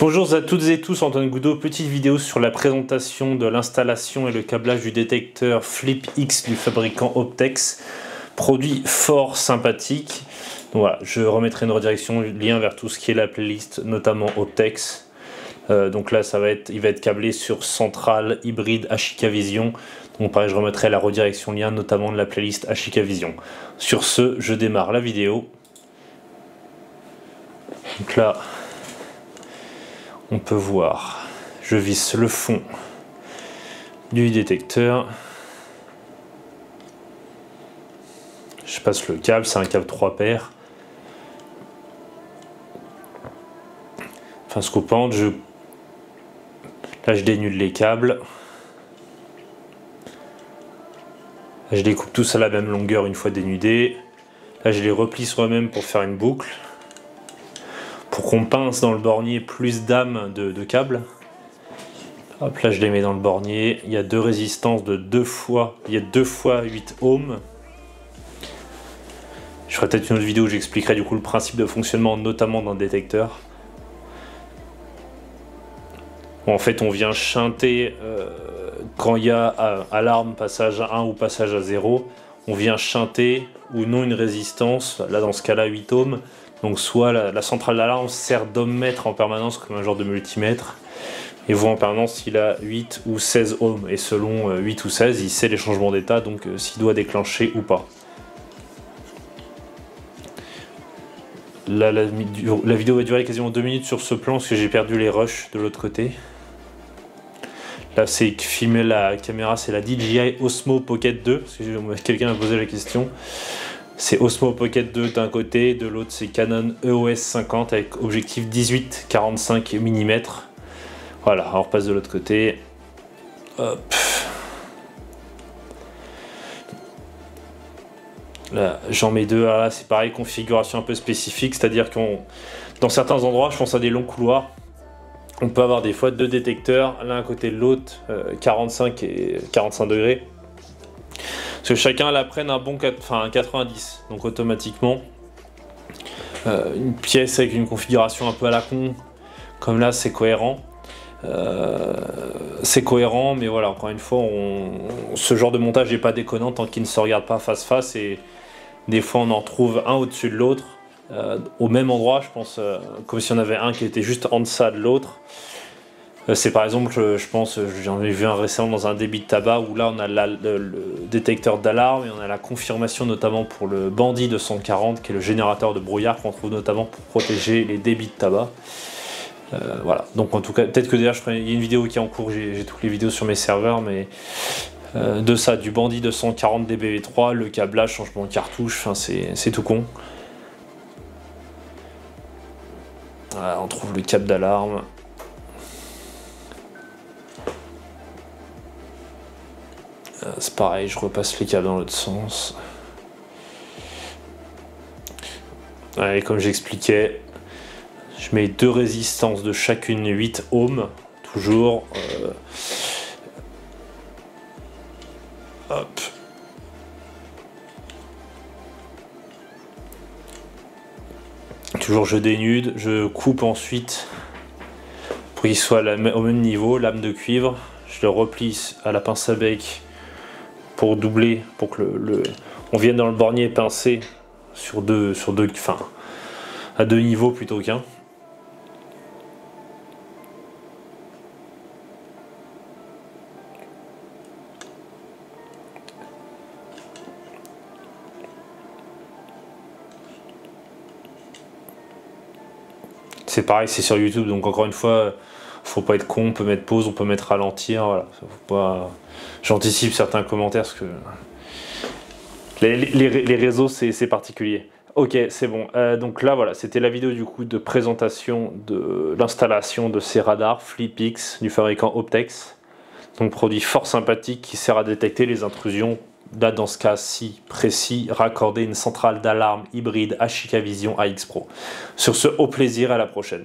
Bonjour à toutes et tous, Antoine Goudot, petite vidéo sur la présentation de l'installation et le câblage du détecteur FlipX du fabricant Optex. Produit fort sympathique. Donc voilà, je remettrai une redirection, lien vers tout ce qui est la playlist, notamment Optex. Donc là, il va être câblé sur centrale hybride HIK-Vision. Donc pareil, je remettrai la redirection lien, notamment de la playlist HIK-Vision. Sur ce, je démarre la vidéo. Donc là, on peut voir, je visse le fond du détecteur. Je passe le câble, c'est un câble 3 paires. Enfin, scoopante, là je dénude les câbles. Là, je les coupe tous à la même longueur une fois dénudés. Là je les replie sur eux-mêmes pour faire une boucle. Pour qu'on pince dans le bornier plus d'ames de câbles. Hop, là je les mets dans le bornier. Il y a deux résistances de 2 fois 8 ohms. Je ferai peut-être une autre vidéo où j'expliquerai du coup le principe de fonctionnement, notamment dans le détecteur. Bon, en fait, on vient shunter quand il y a alarme passage à 1 ou passage à 0. On vient shunter ou non une résistance, là dans ce cas-là 8 ohms. Donc soit la centrale d'alarme sert d'ohmmètre en permanence comme un genre de multimètre et voit en permanence s'il a 8 ou 16 ohms, et selon 8 ou 16 il sait les changements d'état, donc s'il doit déclencher ou pas. Là, la vidéo va durer quasiment 2 minutes sur ce plan parce que j'ai perdu les rushs de l'autre côté. Là c'est filmé, la caméra c'est la DJI Osmo Pocket 2 parce que quelqu'un m'a posé la question. C'est Osmo Pocket 2 d'un côté, de l'autre c'est Canon EOS 50 avec objectif 18-45 mm. Voilà, on repasse de l'autre côté. Hop. Là, j'en mets deux. Ah, là, c'est pareil, configuration un peu spécifique, c'est-à-dire qu'on, dans certains endroits, je pense à des longs couloirs, on peut avoir des fois deux détecteurs, l'un à côté de l'autre, 45 et 45 degrés. Parce que chacun la prenne un bon 90, donc automatiquement une pièce avec une configuration un peu à la con, comme là c'est cohérent. Mais voilà, encore une fois, ce genre de montage n'est pas déconnant tant qu'il ne se regarde pas face face, et des fois on en trouve un au-dessus de l'autre, au même endroit, je pense, comme si on avait un qui était juste en deçà de l'autre. C'est par exemple, je pense, j'en ai vu un récemment dans un débit de tabac où là on a le détecteur d'alarme et on a la confirmation notamment pour le Bandit 240 qui est le générateur de brouillard qu'on trouve notamment pour protéger les débits de tabac. Voilà, donc en tout cas, peut-être que d'ailleurs il y a une vidéo qui est en cours, j'ai toutes les vidéos sur mes serveurs, mais de ça, du Bandit 240 DBV3, le câblage, changement de cartouche, enfin, c'est tout con. Voilà, on trouve le câble d'alarme. C'est pareil, je repasse les câbles dans l'autre sens. Et comme j'expliquais, je mets deux résistances de chacune 8 ohms, toujours. Hop. Toujours je dénude, je coupe ensuite pour qu'il soit au même niveau, lame de cuivre. Je le replie à la pince à bec pour doubler, pour que on vienne dans le bornier pincer à deux niveaux plutôt qu'un. C'est pareil, c'est sur YouTube, donc encore une fois, faut pas être con, on peut mettre pause, on peut mettre ralentir, voilà. Faut pas... J'anticipe certains commentaires parce que les réseaux c'est particulier. Ok, c'est bon. Donc là voilà, c'était la vidéo du coup de présentation de l'installation de ces radars FlipX du fabricant Optex. Donc produit fort sympathique qui sert à détecter les intrusions. Là dans ce cas-ci précis, raccorder une centrale d'alarme hybride HIK-Vision AX Pro. Sur ce, au plaisir, à la prochaine.